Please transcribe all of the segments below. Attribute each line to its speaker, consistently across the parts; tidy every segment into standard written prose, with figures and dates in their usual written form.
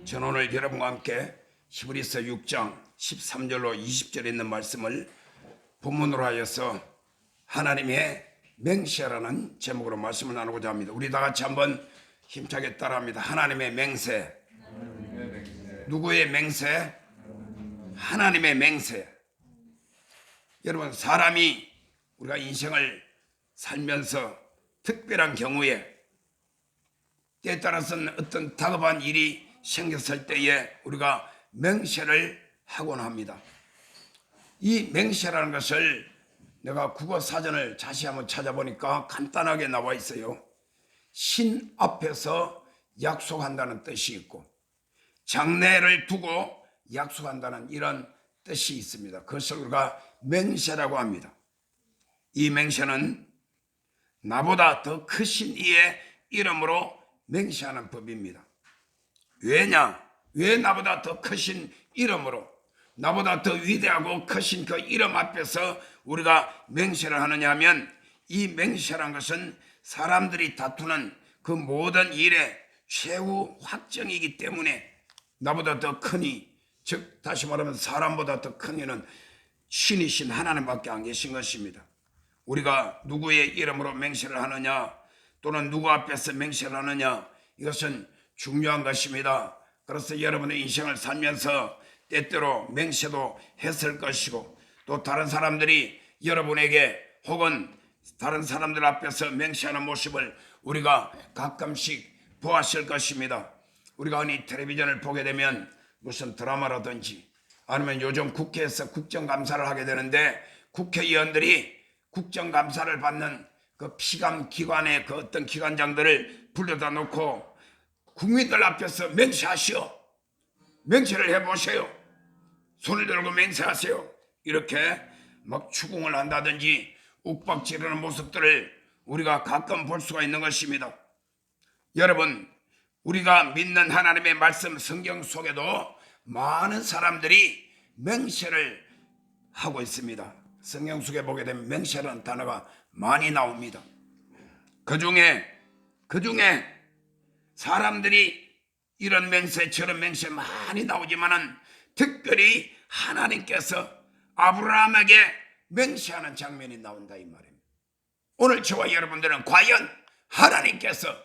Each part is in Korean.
Speaker 1: 저는 오늘 여러분과 함께 히브리서 6장 13절로 20절에 있는 말씀을 본문으로 하여서 하나님의 맹세라는 제목으로 말씀을 나누고자 합니다. 우리 다 같이 한번 힘차게 따라합니다. 하나님의 맹세. 누구의 맹세? 하나님의 맹세. 여러분, 사람이 우리가 인생을 살면서 특별한 경우에 때에 따라서는 어떤 다급한 일이 생겼을 때에 우리가 맹세를 하곤 합니다. 이 맹세라는 것을 내가 국어 사전을 자세히 한번 찾아보니까 간단하게 나와 있어요. 신 앞에서 약속한다는 뜻이 있고 장래를 두고 약속한다는 이런 뜻이 있습니다. 그것을 우리가 맹세라고 합니다. 이 맹세는 나보다 더 크신 이의 이름으로 맹세하는 법입니다. 왜 나보다 더 크신 이름으로, 나보다 더 위대하고 크신 그 이름 앞에서 우리가 맹세를 하느냐 하면, 이 맹세란 것은 사람들이 다투는 그 모든 일의 최후 확정이기 때문에 나보다 더 크니, 즉 다시 말하면 사람보다 더 큰 이는 신이신 하나님밖에 안 계신 것입니다. 우리가 누구의 이름으로 맹세를 하느냐, 또는 누구 앞에서 맹세를 하느냐, 이것은 중요한 것입니다. 그래서 여러분의 인생을 살면서 때때로 맹세도 했을 것이고, 또 다른 사람들이 여러분에게 혹은 다른 사람들 앞에서 맹세하는 모습을 우리가 가끔씩 보았을 것입니다. 우리가 흔히 텔레비전을 보게 되면 무슨 드라마라든지 아니면 요즘 국회에서 국정감사를 하게 되는데, 국회의원들이 국정감사를 받는 그 피감기관의 그 어떤 기관장들을 불러다 놓고 국민들 앞에서 맹세하시오, 맹세를 해보세요, 손을 들고 맹세하세요, 이렇게 막 추궁을 한다든지 욱박지르는 모습들을 우리가 가끔 볼 수가 있는 것입니다. 여러분, 우리가 믿는 하나님의 말씀 성경 속에도 많은 사람들이 맹세를 하고 있습니다. 성경 속에 보게 되면 맹세라는 단어가 많이 나옵니다. 그 중에 사람들이 이런 맹세 저런 맹세 많이 나오지만은 특별히 하나님께서 아브라함에게 맹세하는 장면이 나온다 이 말입니다. 오늘 저와 여러분들은 과연 하나님께서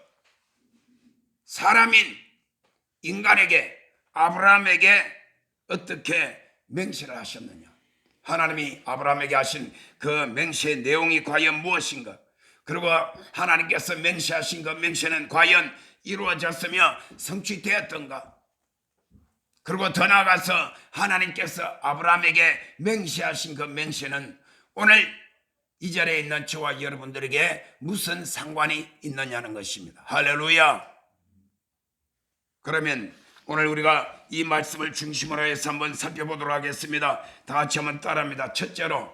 Speaker 1: 사람인 인간에게, 아브라함에게 어떻게 맹세를 하셨느냐, 하나님이 아브라함에게 하신 그 맹세의 내용이 과연 무엇인가, 그리고 하나님께서 맹세하신 그 맹세는 과연 이루어졌으며 성취되었던가, 그리고 더 나아가서 하나님께서 아브라함에게 맹세하신 그 맹세는 오늘 이 자리에 있는 저와 여러분들에게 무슨 상관이 있느냐는 것입니다. 할렐루야. 그러면 오늘 우리가 이 말씀을 중심으로 해서 한번 살펴보도록 하겠습니다. 다 같이 한번 따라합니다. 첫째로,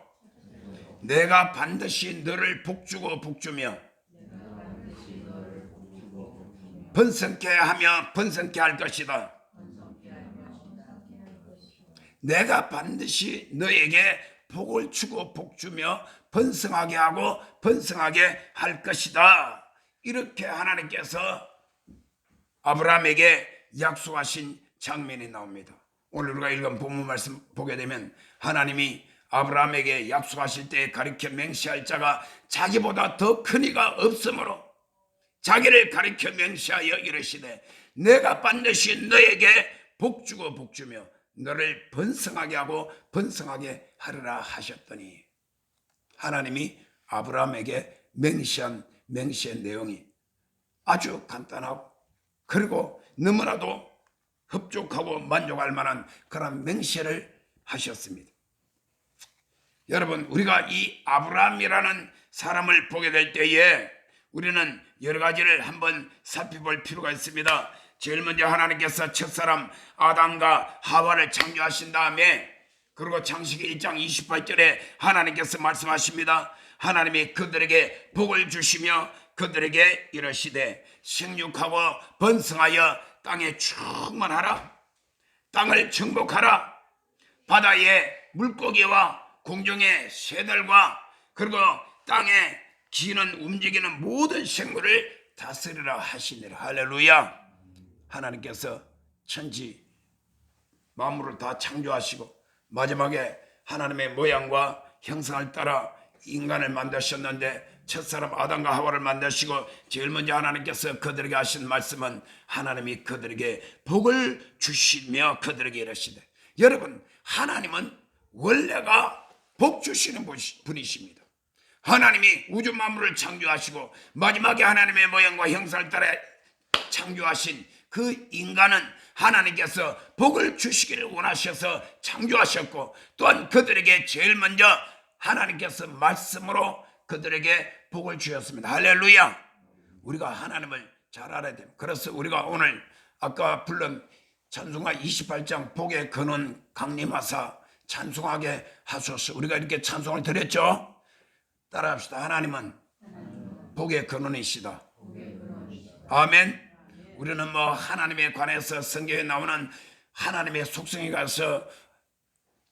Speaker 1: 내가 반드시 너를 복주고 복주며 번성케 하며 번성케 할 것이다. 내가 반드시 너에게 복을 주고 복주며 번성하게 하고 번성하게 할 것이다. 이렇게 하나님께서 아브라함에게 약속하신 장면이 나옵니다. 오늘 우리가 읽은 본문 말씀 보게 되면 하나님이 아브라함에게 약속하실 때 가리켜 맹세할 자가 자기보다 더 큰 이가 없으므로 자기를 가리켜 맹세하여 이르시되 내가 반드시 너에게 복주고 복주며 너를 번성하게 하고 번성하게 하리라 하셨더니, 하나님이 아브라함에게 맹세한 맹세의 내용이 아주 간단하고 그리고 너무나도 흡족하고 만족할 만한 그런 맹세를 하셨습니다. 여러분, 우리가 이 아브라함이라는 사람을 보게 될 때에 우리는 여러 가지를 한번 살펴볼 필요가 있습니다. 제일 먼저 하나님께서 첫사람 아담과 하와를 창조하신 다음에, 그리고 창세기 1장 28절에 하나님께서 말씀하십니다. 하나님이 그들에게 복을 주시며 그들에게 이르시되 생육하고 번성하여 땅에 충만하라, 땅을 정복하라, 바다의 물고기와 공중의 새들과 그리고 땅에 기는 움직이는 모든 생물을 다스리라 하시니라. 할렐루야. 하나님께서 천지 만물을 다 창조하시고 마지막에 하나님의 모양과 형상을 따라 인간을 만드셨는데 첫사람 아담과 하와를 만드시고 제일 먼저 하나님께서 그들에게 하신 말씀은 하나님이 그들에게 복을 주시며 그들에게 이르시되, 여러분, 하나님은 원래가 복 주시는 분이십니다. 하나님이 우주 만물을 창조하시고 마지막에 하나님의 모양과 형상을 따라 창조하신 그 인간은 하나님께서 복을 주시기를 원하셔서 창조하셨고, 또한 그들에게 제일 먼저 하나님께서 말씀으로 그들에게 복을 주셨습니다. 할렐루야. 우리가 하나님을 잘 알아야 됩니다. 그래서 우리가 오늘 아까 불른 찬송가 28장 복의 근원 강림하사 찬송하게 하소서. 우리가 이렇게 찬송을 드렸죠. 따라합시다. 하나님은 복의 근원이시다. 아멘. 우리는 뭐 하나님에 관해서 성경에 나오는 하나님의 속성에 가서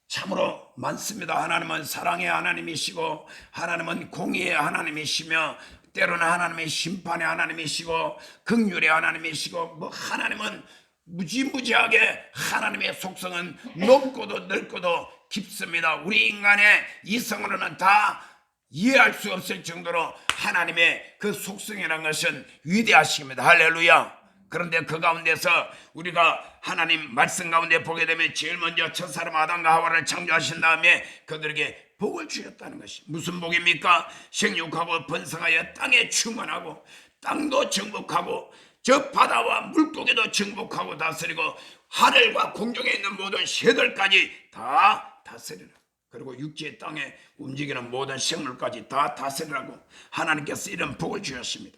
Speaker 1: 참으로 많습니다. 하나님은 사랑의 하나님이시고, 하나님은 공의의 하나님이시며, 때로는 하나님의 심판의 하나님이시고, 긍휼의 하나님이시고, 뭐 하나님은 무지무지하게 하나님의 속성은 높고도 넓고도 깊습니다. 우리 인간의 이성으로는 다 이해할 수 없을 정도로 하나님의 그 속성이라는 것은 위대하십니다. 할렐루야. 그런데 그 가운데서 우리가 하나님 말씀 가운데 보게 되면 제일 먼저 첫사람 아담과 하와를 창조하신 다음에 그들에게 복을 주셨다는 것이 무슨 복입니까? 생육하고 번성하여 땅에 충만하고 땅도 정복하고 저 바다와 물고기도 정복하고 다스리고 하늘과 공중에 있는 모든 새들까지 다 다스리라. 그리고 육지의 땅에 움직이는 모든 생물까지 다 다스리라고 하나님께서 이런 복을 주셨습니다.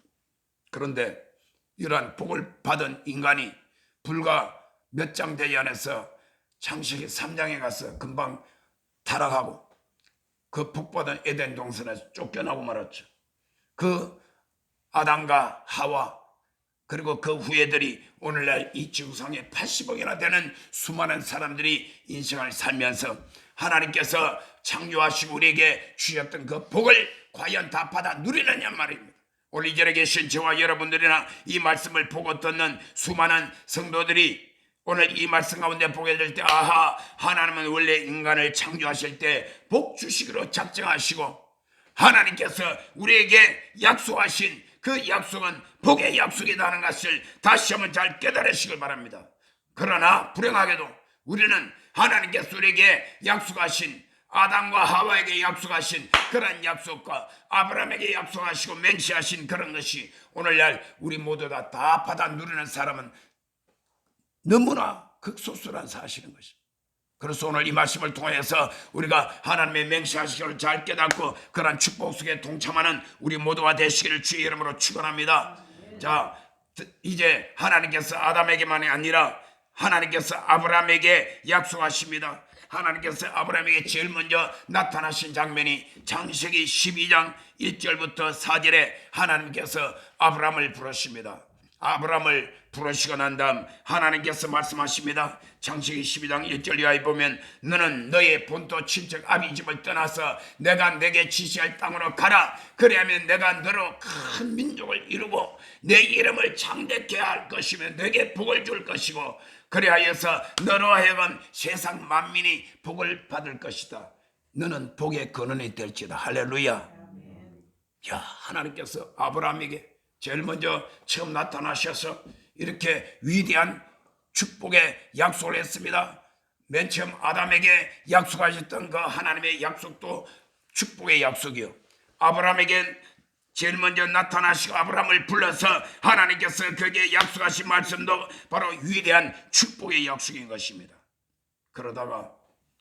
Speaker 1: 그런데 이러한 복을 받은 인간이 불과 몇 장 되지 않아서 창세기 3장에 가서 금방 타락하고 그 복받은 에덴 동산에서 쫓겨나고 말았죠. 그 아담과 하와 그리고 그 후예들이 오늘날 이 지구상에 80억이나 되는 수많은 사람들이 인생을 살면서 하나님께서 창조하시고 우리에게 주셨던 그 복을 과연 다 받아 누리느냐 말입니다. 오늘 이 자리에 계신 저와 여러분들이나 이 말씀을 보고 듣는 수많은 성도들이 오늘 이 말씀 가운데 보게 될 때, 아하, 하나님은 원래 인간을 창조하실 때 복 주시기로 작정하시고 하나님께서 우리에게 약속하신 그 약속은 복의 약속이라는 것을 다시 한번 잘 깨달으시길 바랍니다. 그러나 불행하게도 우리는 하나님께서 우리에게 약속하신 아담과 하와에게 약속하신 그런 약속과 아브라함에게 약속하시고 맹세하신 그런 것이 오늘날 우리 모두 다 받아 누리는 사람은 너무나 극소수란 사실인 것입니다. 그래서 오늘 이 말씀을 통해서 우리가 하나님의 맹세하시기를 잘 깨닫고 그런 축복 속에 동참하는 우리 모두가 되시기를 주의 이름으로 축원합니다. 자, 이제 하나님께서 아담에게만이 아니라 하나님께서 아브라함에게 약속하십니다. 하나님께서 아브라함에게 제일 먼저 나타나신 장면이 창세기 12장 1절부터 4절에 하나님께서 아브라함을 부르십니다. 아브라함을 부르시고 난 다음 하나님께서 말씀하십니다. 창세기 12장 1절 이하에 보면 너는 너의 본토 친척 아비 집을 떠나서 내가 내게 지시할 땅으로 가라. 그리하면 내가 너로 큰 민족을 이루고 내 이름을 창대케 할 것이며 내게 복을 줄 것이고 그리하여서 너로 하여금 세상 만민이 복을 받을 것이다. 너는 복의 근원이 될지다. 할렐루야. 야, 하나님께서 아브라함에게 제일 먼저 처음 나타나셔서 이렇게 위대한 축복의 약속을 했습니다. 맨 처음 아담에게 약속하셨던 그 하나님의 약속도 축복의 약속이요, 아브라함에게 제일 먼저 나타나시고 아브라함을 불러서 하나님께서 그에게 약속하신 말씀도 바로 위대한 축복의 약속인 것입니다. 그러다가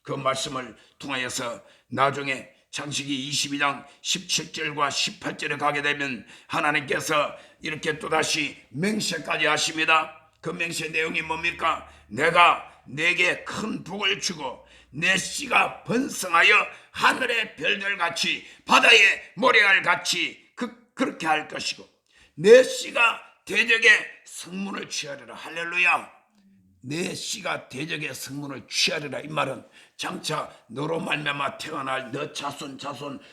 Speaker 1: 그 말씀을 통하여서 나중에 창세기 22장 17절과 18절에 가게 되면 하나님께서 이렇게 또다시 맹세까지 하십니다. 그 맹세 내용이 뭡니까? 내가 내게 큰 복을 주고 내 씨가 번성하여 하늘의 별들같이 바다의 모래알같이 그렇게 할 것이고 내 씨가 대적의 성문을 취하리라. 할렐루야. 내 씨가 대적의 성문을 취하리라. 이 말은 장차 너로 말미암아 태어날 너 자손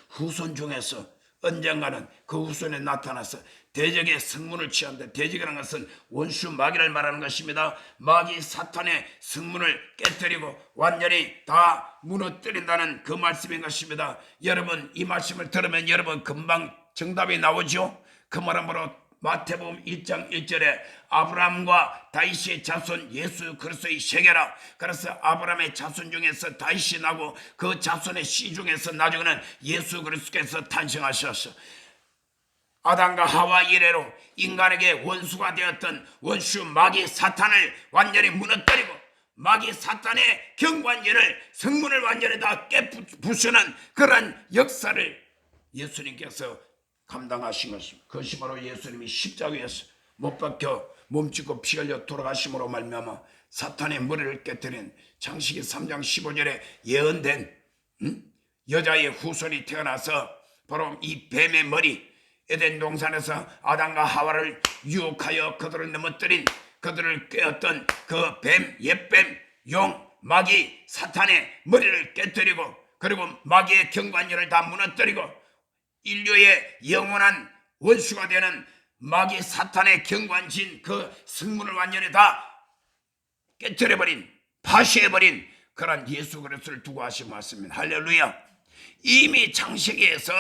Speaker 1: 후손 중에서 언젠가는 그 후손에 나타나서 대적의 성문을 취한다. 대적이라는 것은 원수 마귀를 말하는 것입니다. 마귀 사탄의 성문을 깨뜨리고 완전히 다 무너뜨린다는 그 말씀인 것입니다. 여러분, 이 말씀을 들으면 여러분 금방 정답이 나오죠. 그 말함으로 마태복음 1장 1절에 아브라함과 다윗의 자손 예수 그리스도의 세계라. 그래서 아브라함의 자손 중에서 다윗이 나고 그 자손의 씨 중에서 나중에는 예수 그리스도께서 탄생하셨어. 아담과 하와 이래로 인간에게 원수가 되었던 원수 마귀 사탄을 완전히 무너뜨리고 마귀 사탄의 경관절을 성문을 완전히 다 깨부수는 그런 역사를 예수님께서 감당하신 것입니다. 그것이 바로 예수님이 십자가에서 못 박혀 몸짓고 피 흘려 돌아가심으로 말미암아 사탄의 머리를 깨뜨린 창세기 3장 15절에 예언된 여자의 후손이 태어나서 바로 이 뱀의 머리, 에덴 동산에서 아담과 하와를 유혹하여 그들을 넘어뜨린, 그들을 꿰었던 그 뱀, 옛뱀, 용, 마귀, 사탄의 머리를 깨뜨리고 그리고 마귀의 경관절을 다 무너뜨리고 인류의 영원한 원수가 되는 마귀 사탄의 경관진 그 성문을 완전히 다 깨뜨려버린, 파쇄해버린 그런 예수 그리스도를 두고 하신 말씀입니다. 할렐루야. 이미 창세기에서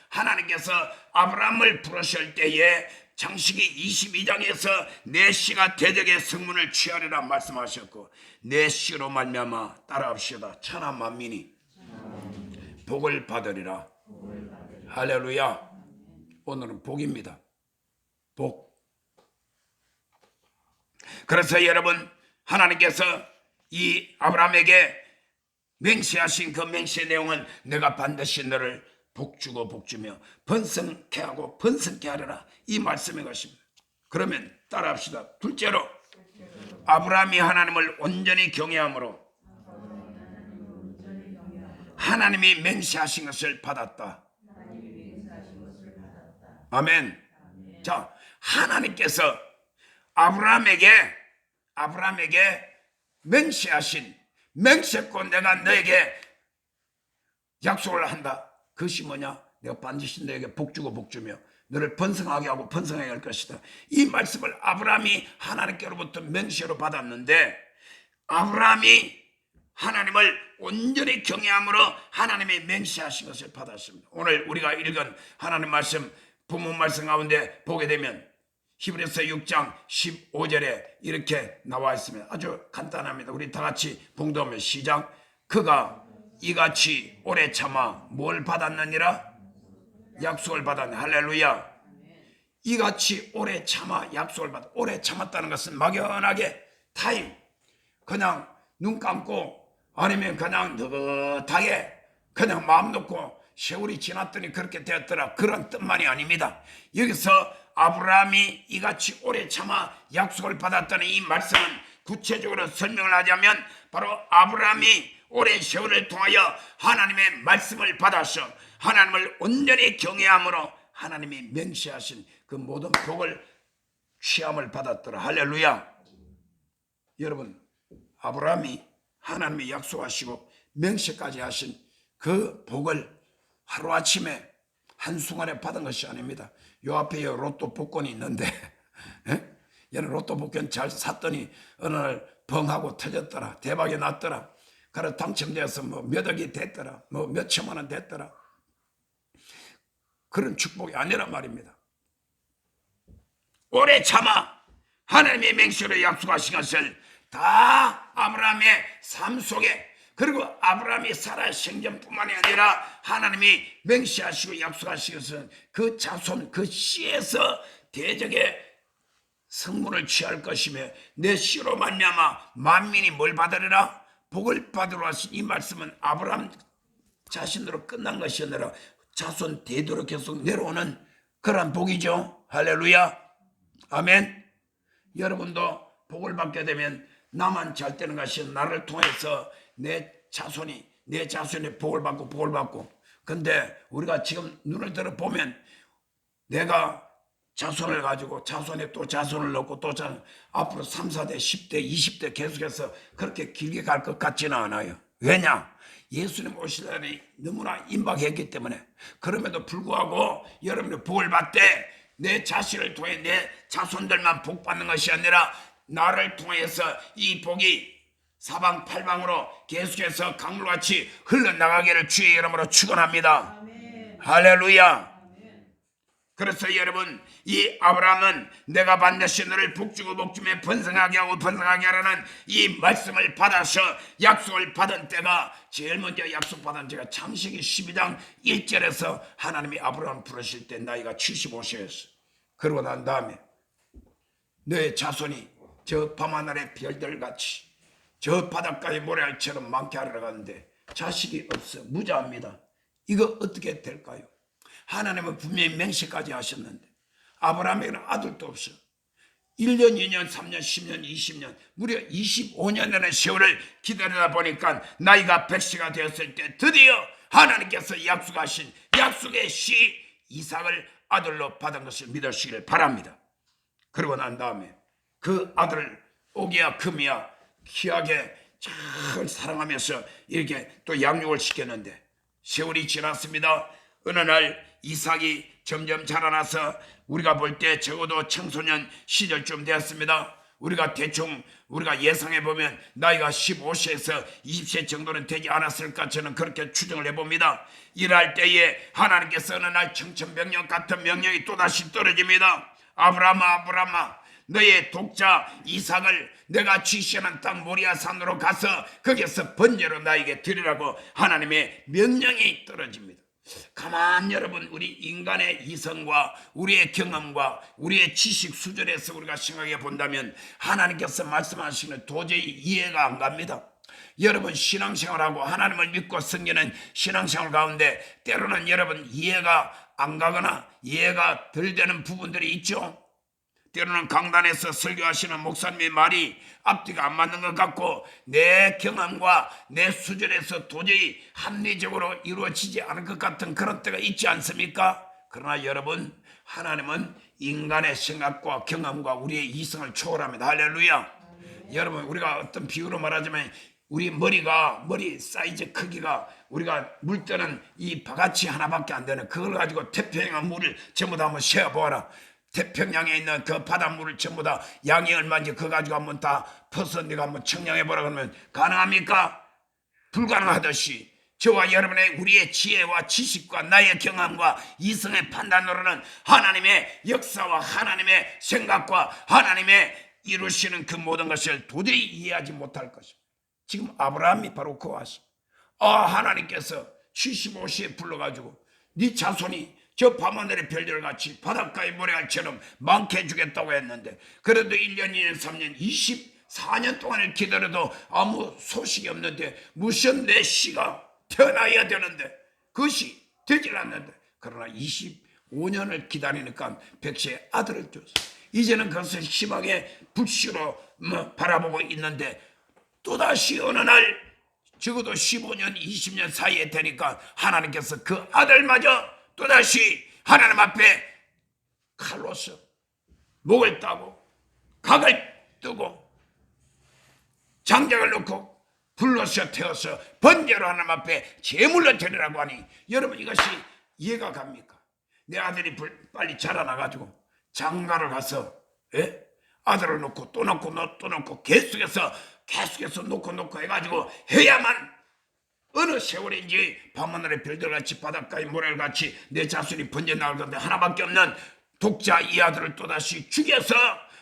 Speaker 1: 하나님께서 아브라함을 부르실 때에 창세기 22장에서 내 씨가 대적의 성문을 취하리라 말씀하셨고 내 씨로 말미암아 따라합시다. 천하 만민이 복을 받으리라. 할렐루야. 오늘은 복입니다. 복. 그래서 여러분, 하나님께서 이 아브라함에게 맹세하신 그 맹세 내용은 내가 반드시 너를 복주고 복주며 번성케 하고 번성케 하리라, 이 말씀인 것입니다. 그러면 따라합시다. 둘째로 아브라함이 하나님을 온전히 경외함으로 하나님이 맹세하신 것을 받았다. 아멘. 자, 하나님께서 아브라함에게 맹세하신 맹세코 내가 너에게 약속을 한다. 그것이 뭐냐? 내가 반드시 너에게 복주고 복주며 너를 번성하게 하고 번성하게 할 것이다. 이 말씀을 아브라함이 하나님께로부터 맹세로 받았는데 아브라함이 하나님을 온전히 경외함으로 하나님의 맹세하신 것을 받았습니다. 오늘 우리가 읽은 하나님 말씀, 본문 말씀 가운데 보게 되면 히브리서 6장 15절에 이렇게 나와 있습니다. 아주 간단합니다. 우리 다 같이 봉독하면 시작. 그가 이같이 오래 참아 뭘 받았느니라? 약속을 받았네. 할렐루야. 이같이 오래 참아 약속을 받았. 오래 참았다는 것은 막연하게 타임, 그냥 눈 감고 아니면 그냥 느긋하게 그냥 마음 놓고 세월이 지났더니 그렇게 되었더라, 그런 뜻만이 아닙니다. 여기서 아브라함이 이같이 오래 참아 약속을 받았다는 이 말씀은 구체적으로 설명을 하자면 바로 아브라함이 오랜 세월을 통하여 하나님의 말씀을 받아서 하나님을 온전히 경외함으로 하나님이 맹세하신 그 모든 복을 취함을 받았더라. 할렐루야. 여러분, 아브라함이 하나님이 약속하시고 맹세까지 하신 그 복을 하루아침에 한순간에 받은 것이 아닙니다. 요 앞에 로또 복권이 있는데 얘는 로또 복권 잘 샀더니 어느 날 벙하고 터졌더라. 대박이 났더라. 그래 당첨되어서 뭐 몇 억이 됐더라. 뭐 몇 천만 원 됐더라. 그런 축복이 아니란 말입니다. 오래 참아 하나님의 맹세로 약속하신 것을 다 아브라함의 삶 속에, 그리고 아브라함이 살아 생전뿐만이 아니라 하나님이 맹세하시고 약속하신 것은 그 자손 그 씨에서 대적의 성문을 취할 것이며 내 씨로 말미암아 만민이 뭘 받으리라? 복을 받으러 하신 이 말씀은 아브라함 자신으로 끝난 것이 아니라 자손 대대로 계속 내려오는 그런 복이죠. 할렐루야. 아멘. 여러분도 복을 받게 되면 나만 잘 되는 것이 나를 통해서 내 자손이 복을 받고 근데 우리가 지금 눈을 들어 보면 내가 자손을 가지고 자손에 또 자손을 넣고 또 앞으로 3, 4대, 10대, 20대 계속해서 그렇게 길게 갈 것 같지는 않아요. 왜냐? 예수님 오실 날이 너무나 임박했기 때문에. 그럼에도 불구하고 여러분이 복을 받되 내 자신을 통해 내 자손들만 복 받는 것이 아니라 나를 통해서 이 복이 사방팔방으로 계속해서 강물같이 흘러나가기를 주의 이름으로 축원합니다. 할렐루야. 그래서 여러분, 이 아브라함은 내가 반드시 너를 복주고 복주며 번성하게 하고 번성하게 하라는 이 말씀을 받아서 약속을 받은 때가, 제일 먼저 약속받은 때가 창세기 12장 1절에서 하나님이 아브라함 부르실 때 나이가 75세였어. 그러고 난 다음에 너의 자손이 저 밤하늘의 별들같이 저 바닷가의 모래알처럼 많게 하러 가는데 자식이 없어. 무자합니다. 이거 어떻게 될까요? 하나님은 분명히 맹세까지 하셨는데 아브라함에게는 아들도 없어. 1년, 2년, 3년, 10년, 20년, 무려 25년이라는 세월을 기다리다 보니까 나이가 100세가 되었을 때 드디어 하나님께서 약속하신 약속의 씨 이삭을 아들로 받은 것을 믿으시길 바랍니다. 그러고 난 다음에 그 아들을 오기야 금이야 귀하게 잘 사랑하면서 이렇게 또 양육을 시켰는데 세월이 지났습니다. 어느 날 이삭이 점점 자라나서 우리가 볼 때 적어도 청소년 시절쯤 되었습니다. 우리가 대충 우리가 예상해 보면 나이가 15세에서 20세 정도는 되지 않았을까 저는 그렇게 추정을 해봅니다. 이럴 때에 하나님께서 어느 날 청천벽력 같은 명령이 또다시 떨어집니다. 아브라함아 아브라함아, 너의 독자 이삭을 내가 지시하는 땅 모리아 산으로 가서 거기서 번제로 나에게 드리라고 하나님의 명령이 떨어집니다. 가만 여러분, 우리 인간의 이성과 우리의 경험과 우리의 지식 수준에서 우리가 생각해 본다면 하나님께서 말씀하시는 도저히 이해가 안 갑니다. 여러분, 신앙생활하고 하나님을 믿고 섬기는 신앙생활 가운데 때로는 여러분 이해가 안 가거나 이해가 덜 되는 부분들이 있죠. 때로는 강단에서 설교하시는 목사님의 말이 앞뒤가 안 맞는 것 같고 내 경험과 내 수준에서 도저히 합리적으로 이루어지지 않을 것 같은 그런 때가 있지 않습니까? 그러나 여러분, 하나님은 인간의 생각과 경험과 우리의 이성을 초월합니다. 할렐루야. 여러분, 우리가 어떤 비유로 말하자면 우리 머리 사이즈 크기가 우리가 물 뜨는 이 바가지 하나밖에 안 되는 그걸 가지고 태평양 물을 전부 다 한번 세어보아라. 태평양에 있는 그 바닷물을 전부 다 양이 얼마인지 그거 가지고 한번 다 퍼서 네가 한번 청량해보라 그러면 가능합니까? 불가능하듯이 저와 여러분의 우리의 지혜와 지식과 나의 경험과 이성의 판단으로는 하나님의 역사와 하나님의 생각과 하나님의 이루시는 그 모든 것을 도저히 이해하지 못할 것입니다. 지금 아브라함이 바로 그 와서 하나님께서 75세에 불러가지고 네 자손이 저 밤하늘의 별들같이 바닷가의 모래알처럼 많게 해주겠다고 했는데 그래도 1년, 2년, 3년, 24년 동안을 기다려도 아무 소식이 없는데 무슨 내 씨가 태어나야 되는데 그것이 되질 않는데 그러나 25년을 기다리니까 100세의 아들을 줬어. 이제는 그것을 희망의 불씨로 바라보고 있는데 또다시 어느 날 적어도 15년, 20년 사이에 되니까 하나님께서 그 아들마저 또다시 하나님 앞에 칼로서 목을 따고 각을 뜨고 장작을 놓고 불러서 태워서 번제로 하나님 앞에 제물로 드리라고 하니 여러분 이것이 이해가 갑니까? 내 아들이 빨리 자라나가지고 장가를 가서 아들을 놓고 또 놓고 또 놓고 계속해서 놓고 해가지고 해야만 어느 세월인지 밤하늘의 별들같이 바닷가의 모래같이 내 자손이 번져 나올 건데 하나밖에 없는 독자 이 아들을 또다시 죽여서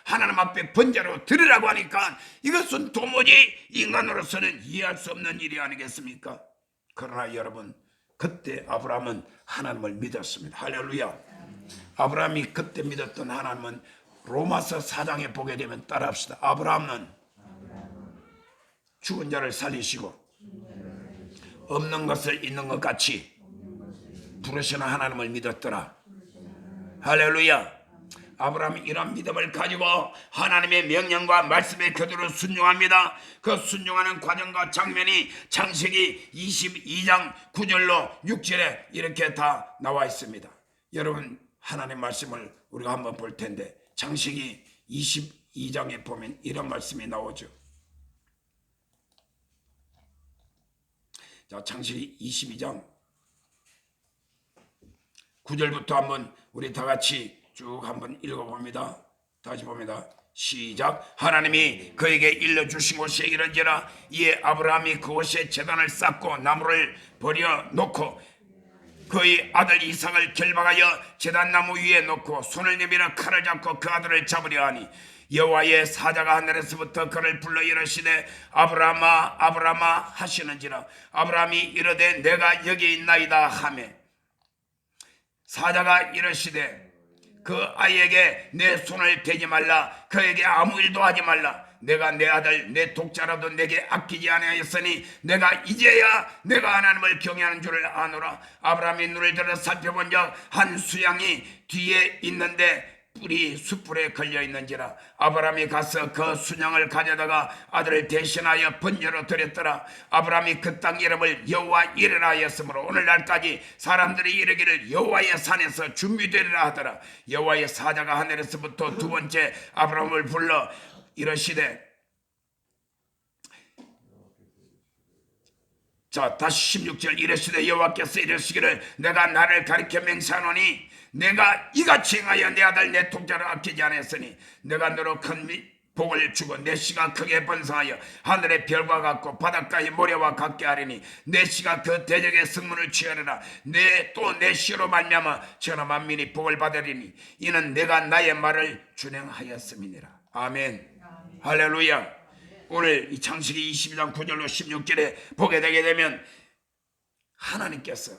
Speaker 1: 하나님 앞에 번제로 드리라고 하니까 이것은 도무지 인간으로서는 이해할 수 없는 일이 아니겠습니까? 그러나 여러분, 그때 아브라함은 하나님을 믿었습니다. 할렐루야. 아브라함이 그때 믿었던 하나님은 로마서 4장에 보게 되면 따라합시다. 아브라함은 죽은 자를 살리시고 없는 것을 있는 것 같이 부르시는 하나님을 믿었더라. 할렐루야. 아브라함이 이런 믿음을 가지고 하나님의 명령과 말씀의 교도로 순종합니다. 그 순종하는 과정과 장면이 창세기 22장 9절로 6절에 이렇게 다 나와 있습니다. 여러분, 하나님의 말씀을 우리가 한번 볼 텐데 창세기 22장에 보면 이런 말씀이 나오죠. 자, 창세기 22장 9절부터 한번 우리 다 같이 쭉 한번 읽어봅니다. 다시 봅니다. 시작. 하나님이 그에게 일러주신 곳이 이런지라 이에 아브라함이 그곳에 제단을 쌓고 나무를 버려놓고 그의 아들 이삭을 결박하여 제단나무 위에 놓고 손을 내밀어 칼을 잡고 그 아들을 잡으려 하니 여호와의 사자가 하늘에서부터 그를 불러 이르시되 아브라함아 아브라함아 하시는지라 아브라함이 이르되 내가 여기 있나이다 하매 사자가 이르시되 그 아이에게 내 손을 대지 말라 그에게 아무 일도 하지 말라 내가 내 아들 내 독자라도 내게 아끼지 아니하였으니 내가 이제야 내가 하나님을 경외하는 줄을 아노라. 아브라함이 눈을 들어 살펴본 적 한 수양이 뒤에 있는데 뿔이 숯불에 걸려 있는지라 아브라함이 가서 그 순양을 가져다가 아들을 대신하여 번제로 드렸더라. 아브라함이 그 땅 이름을 여호와 이레라 하였으므로 오늘날까지 사람들이 이르기를 여호와의 산에서 준비되리라 하더라. 여호와의 사자가 하늘에서부터 두 번째 아브라함을 불러 이러시되 자 다시 16절 이르시되 여호와께서 이르시기를 내가 나를 가리켜 맹세하노니 내가 이같이 행하여 내 아들 내 독자를 아끼지 않았으니 내가 너로 큰 복을 주고 내 씨가 크게 번성하여 하늘의 별과 같고 바닷가의 모래와 같게 하리니 내 씨가 그 대적의 승문을 취하리라. 또 내 씨로 말미암아 전하 만민이 복을 받으리니 이는 내가 나의 말을 준행하였음이니라. 아멘. 할렐루야. 오늘 이 창세기 22장 9절로 16절에 보게 되게 되면 하나님께서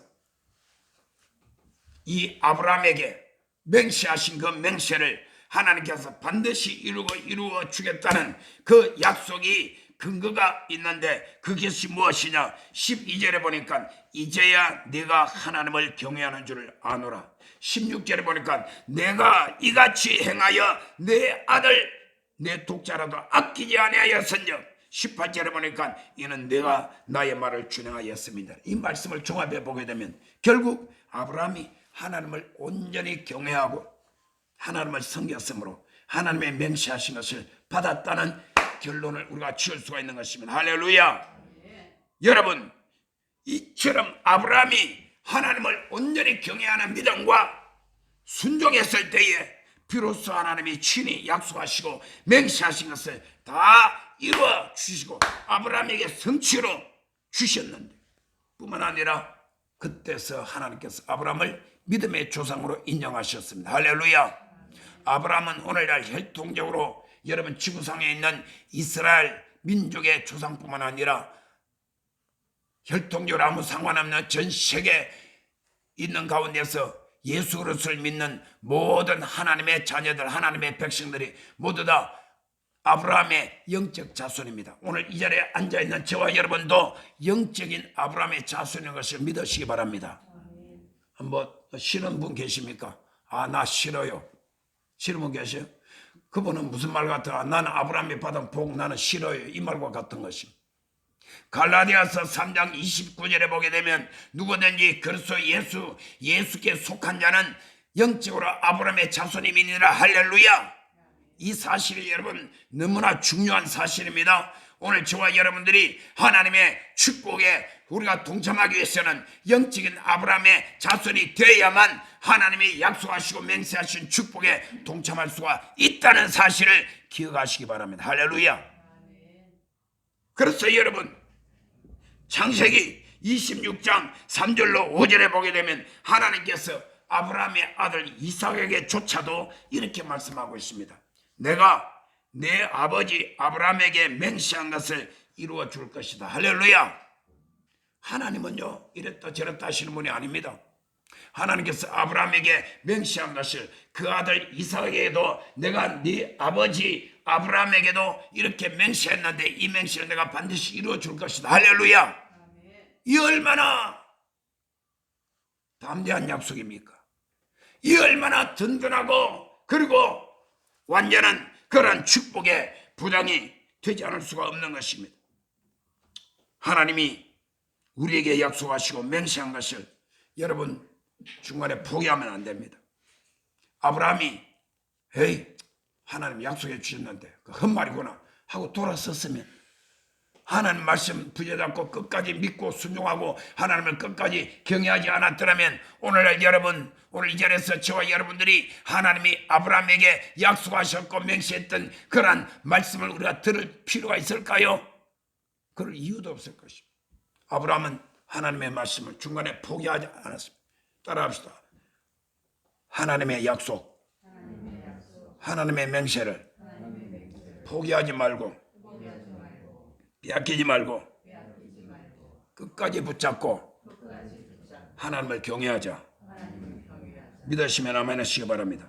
Speaker 1: 이 아브라함에게 맹세하신 그 맹세를 하나님께서 반드시 이루어 주겠다는 그 약속이 근거가 있는데 그것이 무엇이냐? 12절에 보니까 이제야 네가 하나님을 경외하는 줄을 아노라. 16절에 보니까 내가 이같이 행하여 내 아들 내 독자라도 아끼지 아니하였은즉 18절에 보니까 이는 내가 나의 말을 준행하였습니다. 이 말씀을 종합해 보게 되면 결국 아브라함이 하나님을 온전히 경외하고 하나님을 섬겼으므로 하나님의 맹세하신 것을 받았다는 결론을 우리가 지을 수가 있는 것입니다. 할렐루야. 여러분 이처럼 아브라함이 하나님을 온전히 경외하는 믿음과 순종했을 때에 비로소 하나님이 친히 약속하시고 맹세하신 것을 다 이루어 주시고 아브라함에게 성취로 주셨는데 뿐만 아니라 그때서 하나님께서 아브라함을 믿음의 조상으로 인정하셨습니다. 할렐루야. 아브라함은 오늘날 혈통적으로 여러분 지구상에 있는 이스라엘 민족의 조상뿐만 아니라 혈통적으로 아무 상관없는 전 세계에 있는 가운데서 예수 그리스도를 믿는 모든 하나님의 자녀들, 하나님의 백성들이 모두 다 아브라함의 영적 자손입니다. 오늘 이 자리에 앉아있는 저와 여러분도 영적인 아브라함의 자손인 것을 믿으시기 바랍니다. 뭐 싫은 분 계십니까? 아, 나 싫어요. 싫은 분 계세요? 그분은 무슨 말 같아? 나는 아브라함이 받은 복 나는 싫어요. 이 말과 같은 것입니다. 갈라디아서 3장 29절에 보게 되면 누구든지 그리스도 예수께 속한 자는 영적으로 아브라함의 자손임이니라. 할렐루야. 이 사실이 여러분 너무나 중요한 사실입니다. 오늘 저와 여러분들이 하나님의 축복에 우리가 동참하기 위해서는 영적인 아브라함의 자손이 되어야만 하나님이 약속하시고 맹세하신 축복에 동참할 수가 있다는 사실을 기억하시기 바랍니다. 할렐루야. 그래서 여러분 창세기 26장 3절로 5절에 보게 되면 하나님께서 아브라함의 아들 이삭에게조차도 이렇게 말씀하고 있습니다. 내가 내 아버지 아브라함에게 맹세한 것을 이루어 줄 것이다. 할렐루야. 하나님은요 이랬다 저랬다 하시는 분이 아닙니다. 하나님께서 아브라함에게 맹세한 것을 그 아들 이삭에게도 내가 네 아버지 아브라함에게도 이렇게 맹세했는데 이 맹세를 내가 반드시 이루어 줄 것이다. 할렐루야. 이 얼마나 담대한 약속입니까? 이 얼마나 든든하고 그리고 완전한 그런 축복의 부당이 되지 않을 수가 없는 것입니다. 하나님이 우리에게 약속하시고 맹세한 것을 여러분 중간에 포기하면 안 됩니다. 아브라함이 에이 하나님 약속해 주셨는데 그 헛말이구나 하고 돌아섰으면 하나님 말씀 부여잡고 끝까지 믿고 순종하고 하나님을 끝까지 경외하지 않았더라면 오늘날 여러분, 오늘 이 자리에서 저와 여러분들이 하나님이 아브라함에게 약속하셨고 맹세했던 그러한 말씀을 우리가 들을 필요가 있을까요? 그럴 이유도 없을 것입니다. 아브라함은 하나님의 말씀을 중간에 포기하지 않았습니다. 따라합시다. 하나님의 약속, 하나님의 맹세를 포기하지 말고 빼앗기지 말고 끝까지 붙잡고 하나님을 경외하자. 믿으시면 아멘 하시기 바랍니다.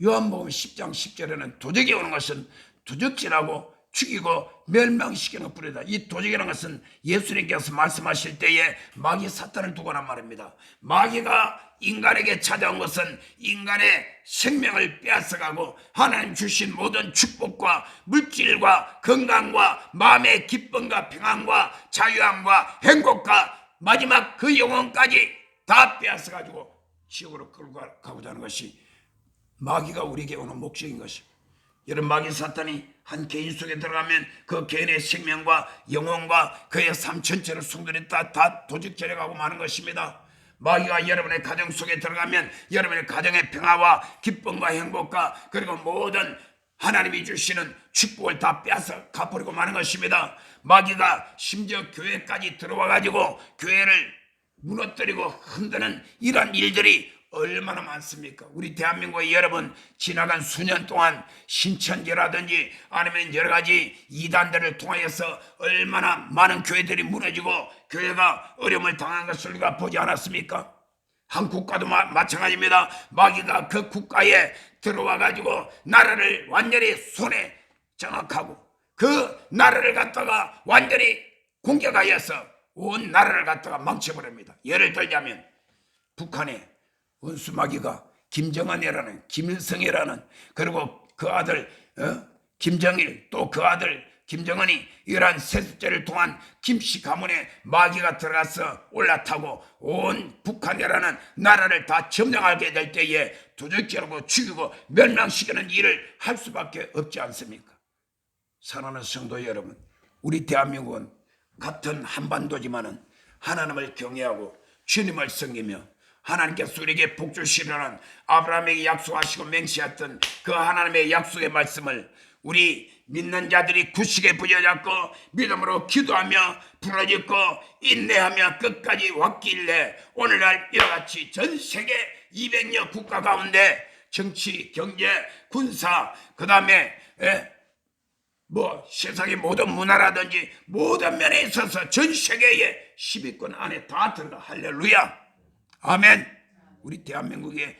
Speaker 1: 요한복음 10장 10절에는 도적이 오는 것은 도적질하고 죽이고 멸망시키는 뿌리다. 이 도적이라는 것은 예수님께서 말씀하실 때에 마귀 사탄을 두고란 말입니다. 마귀가 인간에게 찾아온 것은 인간의 생명을 빼앗아가고 하나님 주신 모든 축복과 물질과 건강과 마음의 기쁨과 평안과 자유함과 행복과 마지막 그 영혼까지 다 빼앗아가지고 지옥으로 끌고 가고자 하는 것이 마귀가 우리에게 오는 목적인 것입니다. 여러분, 마귀 사탄이 한 개인 속에 들어가면 그 개인의 생명과 영혼과 그의 삶 전체를 송두리 다 도적질해가고 마는 것입니다. 마귀가 여러분의 가정 속에 들어가면 여러분의 가정의 평화와 기쁨과 행복과 그리고 모든 하나님이 주시는 축복을 다 빼앗아 가버리고 마는 것입니다. 마귀가 심지어 교회까지 들어와 가지고 교회를 무너뜨리고 흔드는 이런 일들이 얼마나 많습니까? 우리 대한민국의 여러분, 지나간 수년 동안 신천지라든지 아니면 여러 가지 이단들을 통하여서 얼마나 많은 교회들이 무너지고 교회가 어려움을 당한 것을 우리가 보지 않았습니까? 한 국가도 마찬가지입니다. 마귀가 그 국가에 들어와 가지고 나라를 완전히 손에 장악하고 그 나라를 갖다가 완전히 공격하여서 온 나라를 갖다가 망쳐버립니다. 예를 들자면 북한에 원수 마귀가 김정은이라는, 김일성이라는, 그리고 그 아들 김정일, 또 그 아들 김정은이 이러한 세습제를 통한 김씨 가문에 마귀가 들어가서 올라타고 온 북한이라는 나라를 다 점령하게 될 때에 도적질하고 죽이고 멸망시키는 일을 할 수밖에 없지 않습니까? 사랑하는 성도 여러분, 우리 대한민국은 같은 한반도지만은 하나님을 경외하고 주님을 섬기며 하나님께서 우리에게 복 주시려는 아브라함에게 약속하시고 맹세했던 그 하나님의 약속의 말씀을 우리 믿는 자들이 굳세게 부여잡고 믿음으로 기도하며 부르짖고 인내하며 끝까지 왔길래 오늘날 이와 같이 전 세계 200여 국가 가운데 정치, 경제, 군사, 그 다음에 세상의 모든 문화라든지 모든 면에 있어서 전 세계의 10위권 안에 다 들어가. 할렐루야, 아멘. 우리 대한민국의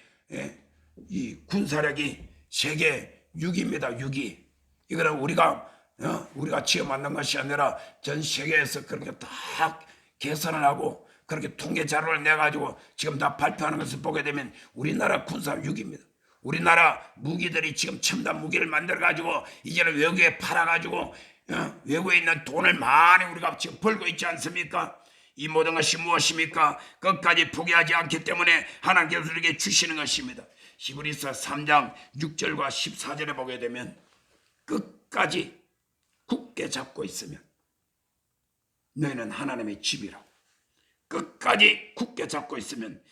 Speaker 1: 이 군사력이 세계 6위입니다. 6위. 이거는 우리가 지어 만든 것이 아니라 전 세계에서 그렇게 다 계산을 하고 그렇게 통계 자료를 내가지고 지금 다 발표하는 것을 보게 되면 우리나라 군사 6위입니다. 우리나라 무기들이 지금 첨단 무기를 만들어가지고 이제는 외국에 팔아가지고 외국에 있는 돈을 많이 우리가 지금 벌고 있지 않습니까? 이 모든 것이 무엇입니까? 끝까지 포기하지 않기 때문에 하나님께서 우리에게 주시는 것입니다. 히브리서 3장 6절과 14절에 보게 되면 끝까지 굳게 잡고 있으면 너희는 하나님의 집이라. 끝까지 굳게 잡고 있으면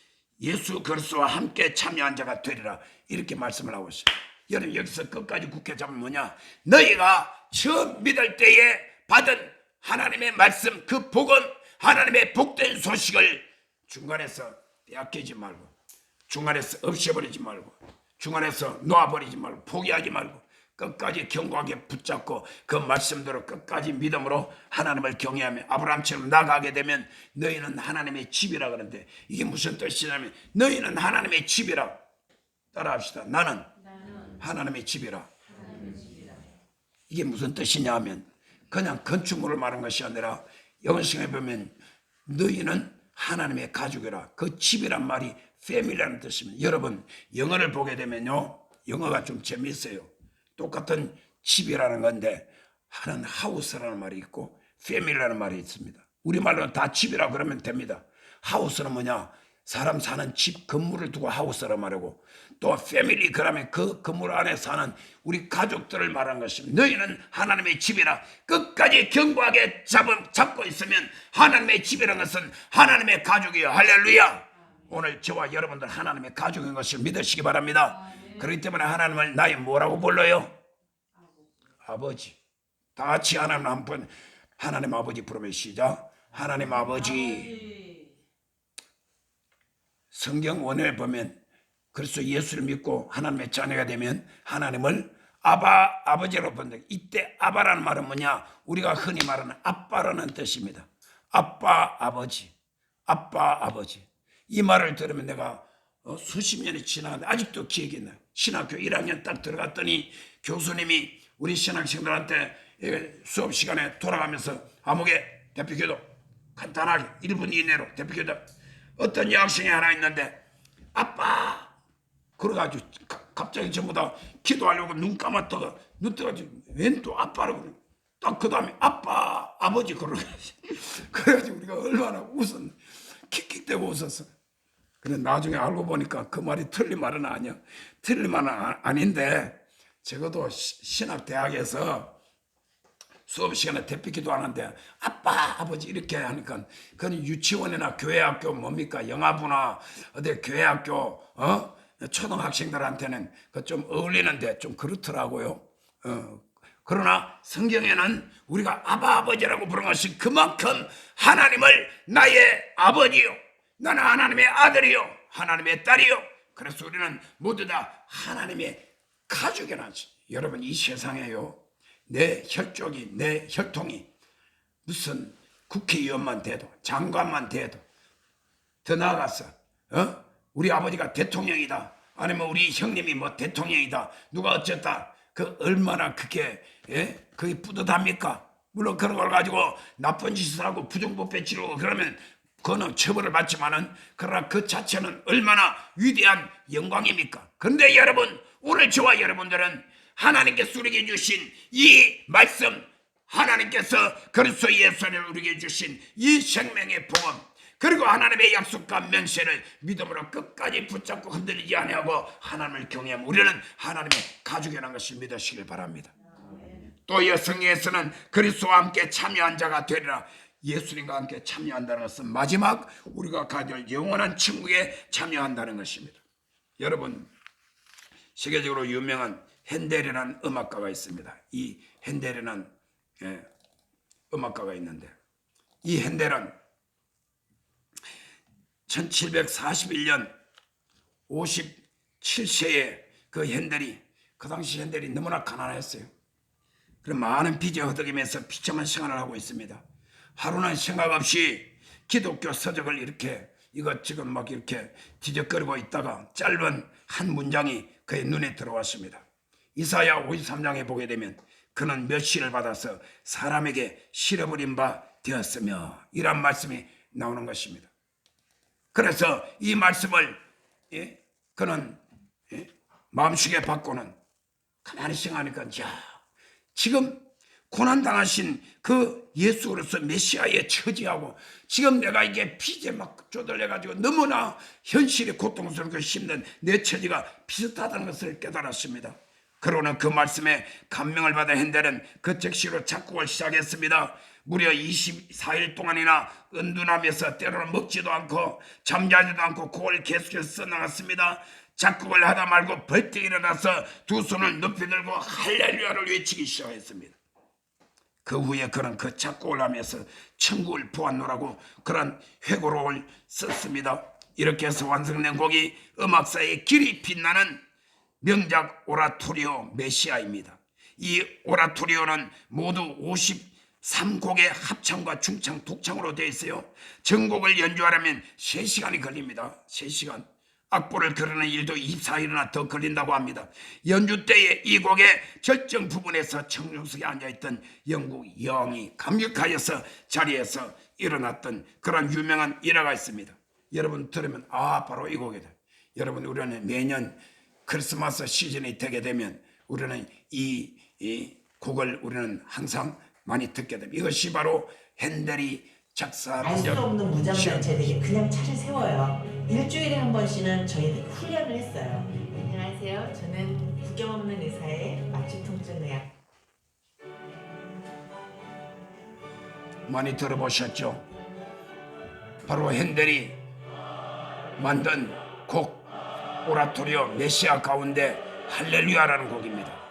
Speaker 1: 예수 그리스도와 함께 참여한 자가 되리라. 이렇게 말씀을 하고 있어요. 여러분, 여기서 끝까지 굳게 잡으면 뭐냐? 너희가 처음 믿을 때에 받은 하나님의 말씀, 그 복은 하나님의 복된 소식을 중간에서 빼앗기지 말고, 중간에서 없애버리지 말고, 중간에서 놓아버리지 말고, 포기하지 말고 끝까지 견고하게 붙잡고 그 말씀대로 끝까지 믿음으로 하나님을 경외하며 아브라함처럼 나가게 되면 너희는 하나님의 집이라. 그러는데 이게 무슨 뜻이냐면 너희는 하나님의 집이라. 따라합시다. 나는 하나님의 집이라. 이게 무슨 뜻이냐 하면 그냥 건축물을 말하는 것이 아니라 영어성에 보면 너희는 하나님의 가족이라. 그 집이란 말이 family라는 뜻입니다. 여러분, 영어를 보게 되면요, 영어가 좀 재미있어요. 똑같은 집이라는 건데 하나는 하우스라는 말이 있고 family라는 말이 있습니다. 우리말로는 다 집이라고 그러면 됩니다. 하우스는 뭐냐? 사람 사는 집 건물을 두고 하우스라 말하고, 또 패밀리 그러면 그 건물 안에 사는 우리 가족들을 말하는 것입니다. 너희는 하나님의 집이라 끝까지 견고하게 잡고 있으면 하나님의 집이라는 것은 하나님의 가족이요. 할렐루야. 오늘 저와 여러분들 하나님의 가족인 것을 믿으시기 바랍니다. 그렇기 때문에 하나님을 나의 뭐라고 불러요? 아버지. 다 같이 하나님 한번 하나님 아버지 부르면 시작. 하나님 아버지. 성경 원어에 보면 그래서 예수를 믿고 하나님의 자녀가 되면 하나님을 아버지로 본다. 이때 아바라는 말은 뭐냐? 우리가 흔히 말하는 아빠라는 뜻입니다. 아빠 아버지. 아빠 아버지. 이 말을 들으면 내가 수십 년이 지나는데 아직도 기억이 나요. 신학교 1학년 딱 들어갔더니 교수님이 우리 신학생들한테 수업 시간에 돌아가면서 아무개 대표기도 간단하게 1분 이내로 대표기도 어떤 여학생이 하나 있는데 아빠 그래가지고 갑자기 전부 다 기도하려고 눈 감았다가 눈 떠가지고 웬 또 아빠라고 그래. 딱 그 다음에 아빠 아버지 그래가지고 우리가 얼마나 웃었나 킥킥대고 웃었어. 근데 나중에 알고 보니까 그 말이 틀린 말은 아니야. 틀린 말은 아닌데 적어도 신학대학에서 수업 시간에 대피기도 하는데 아빠 아버지 이렇게 하니까 그건 유치원이나 교회학교 뭡니까 영아부나 어디 교회학교 초등학생들한테는 그 좀 어울리는데 좀 그렇더라고요. 그러나 성경에는 우리가 아버지라고 부르는 것이 그만큼 하나님을 나의 아버지요, 나는 하나님의 아들이요, 하나님의 딸이요. 그래서 우리는 모두 다 하나님의 가족이라지. 여러분 이 세상에요, 내 혈족이 내 혈통이 무슨 국회의원만 돼도 장관만 돼도 더 나아가서 우리 아버지가 대통령이다 아니면 우리 형님이 뭐 대통령이다 누가 어쨌다 그 얼마나 그게 그게 뿌듯합니까? 물론 그런 걸 가지고 나쁜 짓을 하고 부정부패 치르고 그러면 그거는 처벌을 받지만은 그러나 그 자체는 얼마나 위대한 영광입니까? 그런데 여러분 오늘 저와 여러분들은 하나님께서 우리에게 주신 이 말씀, 하나님께서 그리스도 예수를 우리에게 주신 이 생명의 복음, 그리고 하나님의 약속과 맹세를 믿음으로 끝까지 붙잡고 흔들리지 아니하고 하나님을 경외하면 우리는 하나님의 가족이라는 것을 믿으시길 바랍니다. 또 성경에서는 그리스도와 함께 참여한 자가 되리라. 예수님과 함께 참여한다는 것은 마지막 우리가 가질 영원한 천국에 참여한다는 것입니다. 여러분 세계적으로 유명한 핸델이라는 음악가가 있습니다. 이 핸델이라는 음악가가 있는데 이 핸델은 1741년 57세에 그 핸델이 그 당시 핸델이 너무나 가난했어요. 그럼 많은 빚에 허덕이면서 비참한 생활을 하고 있습니다. 하루는 생각 없이 기독교 서적을 이렇게 이것저것 막 이렇게 뒤적거리고 있다가 짧은 한 문장이 그의 눈에 들어왔습니다. 이사야 53장에 보게 되면 그는 몇 시를 받아서 사람에게 실어버린 바 되었으며 이란 말씀이 나오는 것입니다. 그래서 이 말씀을 그는 마음속에 받고는 가만히 생각하니까 야, 지금 고난당하신 그 예수 그리스도 메시아의 처지하고 지금 내가 이게 빚에 막 쪼들려가지고 너무나 현실이 고통스럽고 힘든 내 처지가 비슷하다는 것을 깨달았습니다. 그러고는 그 말씀에 감명을 받은 핸델은 그 즉시로 작곡을 시작했습니다. 무려 24일 동안이나 은둔하면서 때로는 먹지도 않고 잠자지도 않고 그걸 계속해서 써나갔습니다. 작곡을 하다 말고 벌떡 일어나서 두 손을 높이 들고 할렐루야를 외치기 시작했습니다. 그 후에 그는 그 작곡을 하면서 천국을 보았노라고 그런 회고록을 썼습니다. 이렇게 해서 완성된 곡이 음악사의 길이 빛나는 명작 오라토리오 메시아입니다. 이 오라토리오는 모두 53곡의 합창과 중창, 독창으로 되어 있어요. 전곡을 연주하려면 3시간이 걸립니다. 3시간. 악보를 그리는 일도 24일이나 더 걸린다고 합니다. 연주 때에 이 곡의 결정 부분에서 청중석에 앉아있던 영국 영이 감격하여서 자리에서 일어났던 그런 유명한 일화가 있습니다. 여러분 들으면 바로 이 곡이다. 여러분 우리는 매년 크리스마스 시즌이 되게 되면 우리는 이 곡을 우리는 항상 많이 듣게 됩니다. 이것이 바로 핸델이 작사한
Speaker 2: 알 수 없는 무장단체들이 그냥 차를 세워요. 일주일에 한 번씩은 저희들이 훈련을 했어요. 안녕하세요. 저는 구경 없는 의사의 맞춤통증의학.
Speaker 1: 많이 들어보셨죠? 바로 핸델이 만든 곡 오라토리오 메시아 가운데 할렐루야라는 곡입니다.